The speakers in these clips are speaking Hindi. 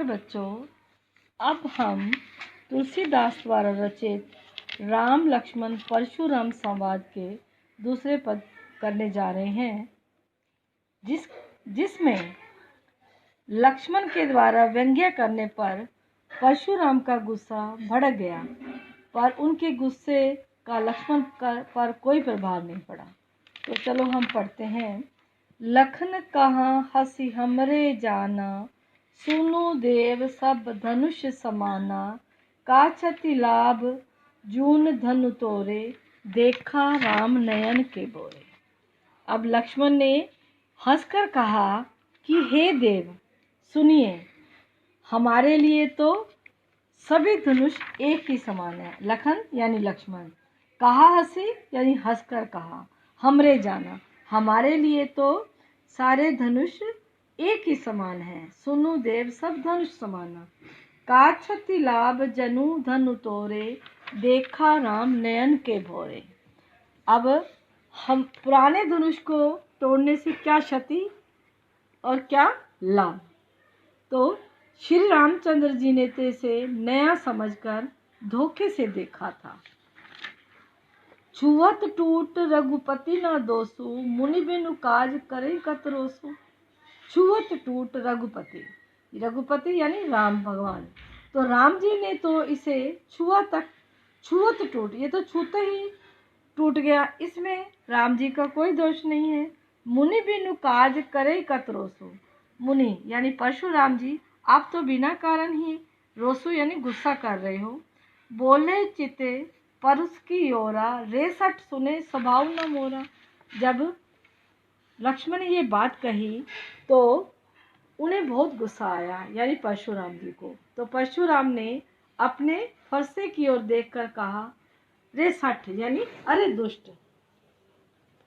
नमस्कार बच्चों। अब हम तुलसीदास द्वारा रचित राम लक्ष्मण परशुराम संवाद के दूसरे पद करने जा रहे हैं, जिसमें लक्ष्मण के द्वारा व्यंग्य करने पर परशुराम का गुस्सा भड़क गया, पर उनके गुस्से का लक्ष्मण पर कोई प्रभाव नहीं पड़ा। तो चलो हम पढ़ते हैं। लखन कहाँ हंसी हमरे जाना, सुनो देव सब धनुष समाना। काछति लाभ जून धनु तोरे, देखा राम नयन के बोरे। अब लक्ष्मण ने हंसकर कहा कि हे देव सुनिए, हमारे लिए तो सभी धनुष एक ही समान है। लखन यानी लक्ष्मण, कहा हंसी यानी हंसकर कहा, हमरे जाना हमारे लिए तो सारे धनुष एक ही समान है। सुनो देव सब धनुष समाना। काछति लाभ जनु धनु तोरे, देखा राम नयन के भोरे। अब हम पुराने धनुष को तोड़ने से क्या क्षति और क्या लाभ, तो श्री रामचंद्र जी ने तो इसे नया समझकर धोखे से देखा था। छुअत टूट रघुपति न दोसु, मुनि बिनु काज करे कतरोसु। छुअत टूट रघुपति यानी राम भगवान, तो राम जी ने तो इसे छुअत टूट, ये तो छूते ही टूट गया, इसमें राम जी का कोई दोष नहीं है। मुनि बिनु काज करे कतरोसु, मुनि यानी परशुराम जी आप तो बिना कारण ही रोसु यानी गुस्सा कर रहे हो। बोले चिते परुष की ओरा, रेसठ सुने स्वभाव न मोरा। जब लक्ष्मण ने ये बात कही तो उन्हें बहुत गुस्सा आया, यानी परशुराम जी को। तो परशुराम ने अपने फरसे की ओर देखकर कहा, रेसठ यानी अरे दुष्ट,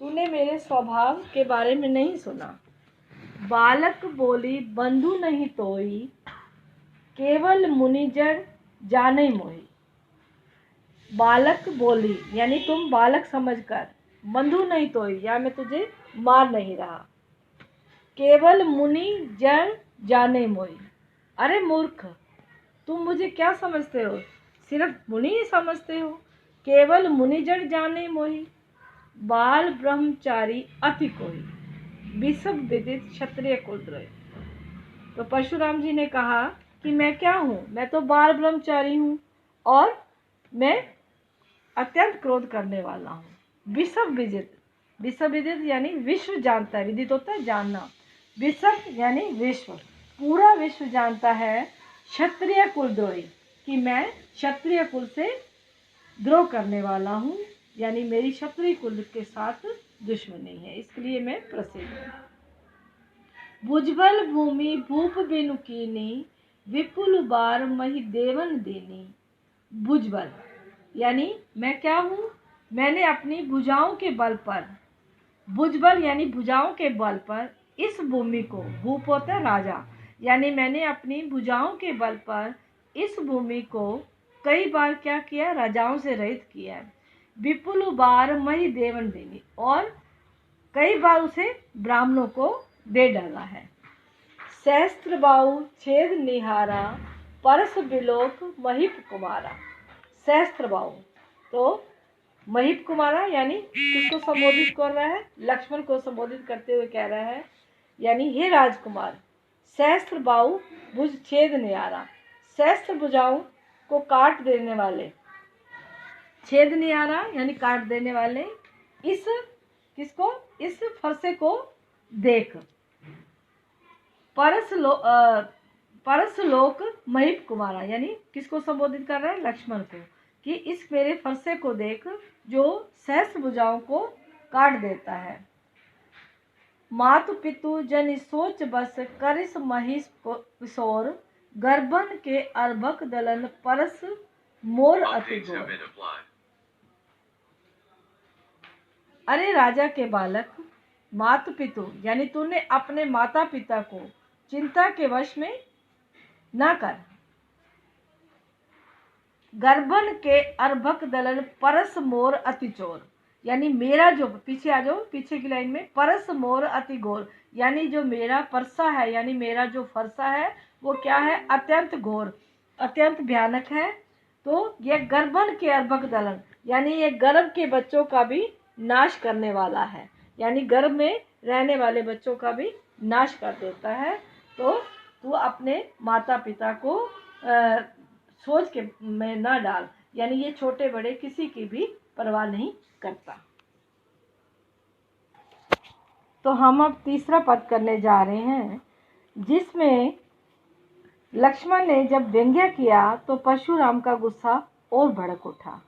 तूने मेरे स्वभाव के बारे में नहीं सुना। बालक बोली बंधु नहीं तोई, केवल मुनिजन जाने मोही। बालक बोली यानी तुम बालक समझकर, बंधु नहीं तोई या मैं तुझे मार नहीं रहा। केवल मुनि जन जाने मोही, अरे मूर्ख तुम मुझे क्या समझते हो, सिर्फ मुनि ही समझते हो। केवल मुनिजन जाने मोही, बाल ब्रह्मचारी अति कोई। विषम विदित क्षत्रिय कुलद्रोही। तो परशुराम जी ने कहा कि मैं क्या हूँ, मैं तो बाल ब्रह्मचारी हूँ और मैं अत्यंत क्रोध करने वाला हूँ। विषम विदित यानी विश्व जानता है, विदित होता है जानना, विषम यानी विश्व, पूरा विश्व जानता है क्षत्रिय कुलद्रोही कि मैं क्षत्रिय कुल से द्रोह करने वाला हूँ, यानी मेरी क्षत्रिय कुल के साथ दुश्मनी है, इसलिए मैं प्रसिद्ध हूँ। भुजबल भूमि भूप बिनु कीनी, विपुल बार मही देवन देनी। भुजबल यानी मैं क्या हूँ, मैंने अपनी भुजाओं के बल पर, भुजबल यानी भुजाओं के बल पर इस भूमि को, भूप होता है राजा, यानी मैंने अपनी भुजाओं के बल पर इस भूमि को कई बार क्या किया, राजाओं से रहित किया है। विपुल बार मही देवन देनी, और कई बार उसे ब्राह्मणों को दे डाला है। सहस्त्र बाहु छेद निहारा, परस बिलोक महीप कुमारा। सहस्त्र बाहु, तो महीप कुमारा यानी किसको संबोधित कर रहा है, लक्ष्मण को संबोधित करते हुए कह रहा है, यानी हे राजकुमार, सहस्त्र बाहु भुज छेद निहारा, सहस्त्र भुजाओं को काट देने वाले, छेद निहारा यानी काट देने वाले, इस किसको, इस फरसे को देख। परस लोक महीप कुमारा यानी किसको संबोधित कर रहा है, लक्ष्मण को, कि इस मेरे फरसे को देख जो सहस्त्र भुजाओं को काट देता है। मातु पितु जन सोच बस, करिस महिष किशोर। गर्भन के अर्भक दलन, परस मोर अति घोर। अरे राजा के बालक, मातु पितु यानी तूने अपने माता पिता को चिंता के वश में ना कर। गर्भन के अर्भक दलन, परस मोर अति चोर, यानी मेरा जो, पीछे आ जाओ पीछे की लाइन में, परस मोर अति घोर, यानी जो मेरा परसा है, यानी मेरा जो फरसा है वो क्या है, अत्यंत घोर, अत्यंत भयानक है। तो ये गर्भन के अर्भक दलन, यानी ये गर्भ के बच्चों का भी नाश करने वाला है, यानी गर्भ में रहने वाले बच्चों का भी नाश कर देता है। तो तू अपने माता पिता को सोच के में ना डाल, यानी ये छोटे बड़े किसी की भी परवाह नहीं करता। तो हम अब तीसरा पद करने जा रहे हैं, जिसमें लक्ष्मण ने जब व्यंग्य किया तो परशुराम का गुस्सा और भड़क उठा।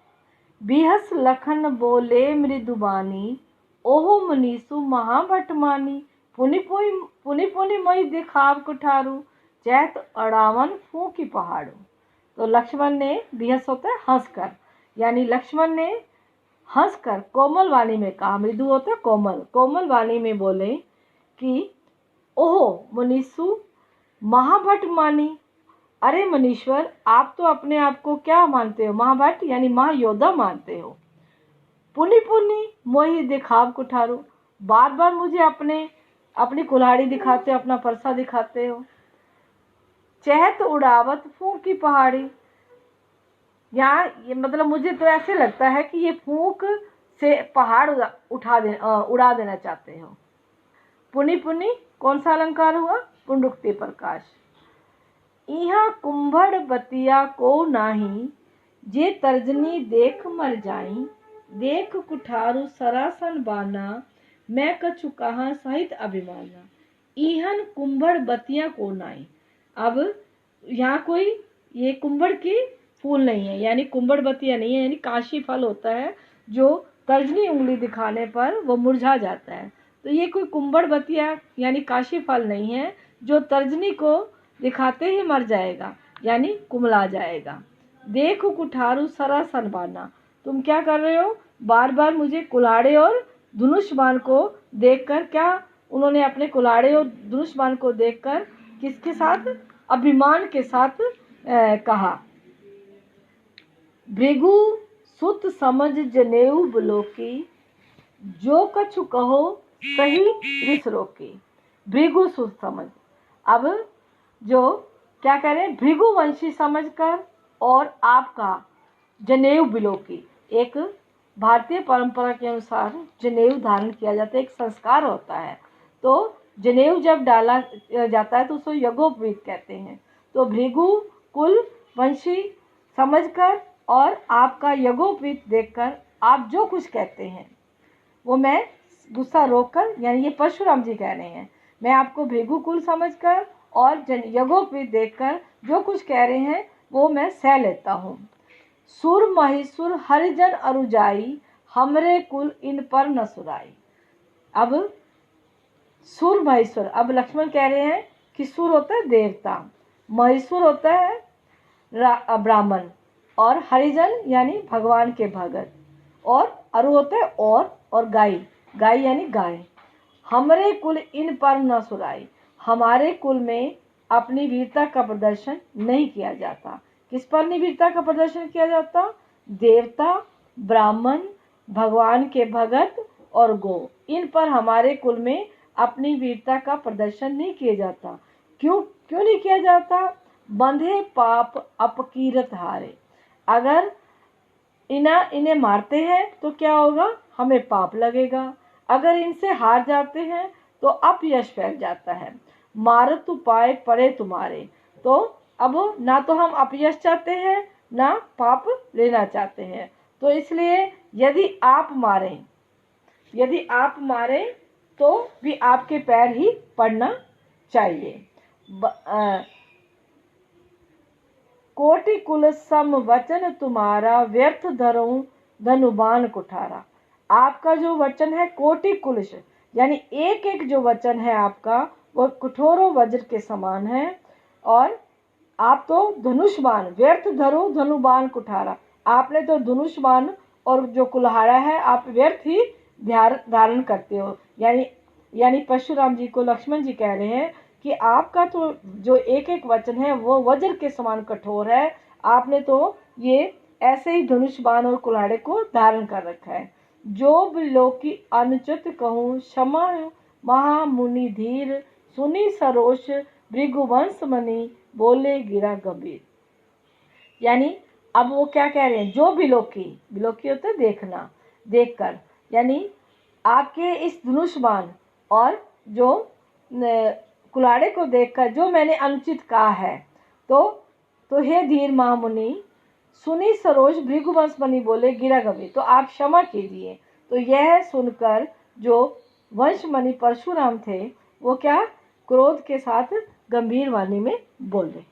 बिहस लखन बोले मृदुबानी, ओहो मनीषु महाभट मानी, पुनि पुनि मई दिखाव कुठारू, चैत अड़ावन फूकी पहाड़ू। तो लक्ष्मण ने, बिहस होता है हंसकर, यानी लक्ष्मण ने हंसकर कोमल वाणी में कहा, मृदु होता है कोमल, कोमल वाणी में बोले कि ओहो मनीषु महाभट मानी, अरे मनीश्वर आप तो अपने आप को क्या मानते हो, महाभट यानी महायोद्धा मानते हो। पुनि पुनि मोहि दिखाव कुठारू, बार बार मुझे अपनी कुल्हाड़ी दिखाते हो, अपना परसा दिखाते हो। चहत उड़ावत फूंक की पहाड़ी, यहाँ ये मतलब मुझे तो ऐसे लगता है कि ये फूंक से पहाड़ उड़ा देना चाहते हो। पुनि पुनि कौन सा अलंकार हुआ, पुनरुक्ति प्रकाश। इहाँ कुंभड़ बतिया को नाही, जे तर्जनी देख मर जाई, देख कुठारू सरासन बाना, मैं कछु कहाँ सहित अभिमाना। इहन कुंभड़ बतिया को नाही, अब यहाँ कोई ये कुंभड़ की फूल नहीं है, यानी कुंभड़ बतिया नहीं है, यानी काशी फल होता है जो तर्जनी उंगली दिखाने पर वो मुरझा जाता है। तो ये कोई कुंभड़ बतिया यानी काशी फल नहीं है जो तर्जनी को दिखाते ही मर जाएगा, यानी कुमला जाएगा। देखो कुठारू सरासन बाना, तुम क्या कर रहे हो, बार बार मुझे कुल्हाड़े और धनुष बाण को देखकर, क्या उन्होंने अपने कुल्हाड़े और धनुष बाण को देखकर किसके साथ, अभिमान के साथ कहा। भृगु सुत समझ जनेऊ बुलोकी, जो कछु कहो सही रिस रोकी। भृगु सुत समझ, अब जो क्या कह रहे हैं, भृगुवंशी समझकर और आपका जनेऊ बिलोकी, एक भारतीय परंपरा के अनुसार जनेऊ धारण किया जाता है, एक संस्कार होता है। तो जनेऊ जब डाला जाता है तो उसको यज्ञोपवीत कहते हैं। तो भृगु कुल वंशी समझकर और आपका यज्ञोपवीत देखकर आप जो कुछ कहते हैं वो मैं गुस्सा रोककर, यानी ये परशुराम जी कह रहे हैं, मैं आपको भृगु कुल समझकर और यज्ञोपवीत देखकर जो कुछ कह रहे हैं वो मैं सह लेता हूँ। सुर महिषुर हरिजन अरुजाई, हमरे कुल इन पर न सुराई। अब सुर महिषुर, अब लक्ष्मण कह रहे हैं कि सुर होता है देवता, महिषुर होता है ब्राह्मण, और हरिजन यानी भगवान के भगत, और अरु होता है और गाय, गाय यानी गाय। हमरे कुल इन पर न सुराई, हमारे कुल में अपनी वीरता का प्रदर्शन नहीं किया जाता। किस पर नहीं वीरता का प्रदर्शन किया जाता, देवता, ब्राह्मण, भगवान के भगत और गो, इन पर हमारे कुल में अपनी वीरता का प्रदर्शन नहीं किया जाता। क्यों नहीं किया जाता, बंधे पाप अपकीरत हारे, अगर इन्हें मारते हैं तो क्या होगा, हमें पाप लगेगा, अगर इनसे हार जाते हैं तो अपयश फैल जाता है। मारत उपाय पड़े तुम्हारे, तो अब ना तो हम अपयश चाहते हैं ना पाप लेना चाहते हैं, तो इसलिए यदि आप मारें तो भी आपके पैर ही पड़ना चाहिए। कोटि कुल सम वचन तुम्हारा, व्यर्थ धरूं धनुबान कुठारा। आपका जो वचन है कोटि कुलश, यानी एक एक जो वचन है आपका वो कठोरों वज्र के समान है, और आप तो धनुष्बाण, व्यर्थ धरो धनुबान कुठारा, आपने तो धनुष्बाण और जो कुल्हाड़ा है आप व्यर्थ ही धारण करते हो। यानी परशुराम जी को लक्ष्मण जी कह रहे हैं कि आपका तो जो एक एक वचन है वो वज्र के समान कठोर है, आपने तो ये ऐसे ही धनुष बाण और कुल्हाड़े को धारण कर रखा है। जो बिलोकी अनुचित कहूँ क्षमा महामुनि धीर, सुनी सरोष भृगुवंश मणि, बोले गिरा गंभीर। यानी अब वो क्या कह रहे हैं, जो बिलोकी, बिलोकी होता है देखना, देखकर, यानी आपके इस धनुष्मान और जो कुलाड़े को देखकर जो मैंने अनुचित कहा है, तो हे धीर महामुनि, सुनी सरोज भृगुवंश मणि, बोले गिरा गंभीर, तो आप क्षमा कीजिए। तो यह सुनकर जो वंशमणि परशुराम थे वो क्या क्रोध के साथ गंभीर वाणी में बोल रहे।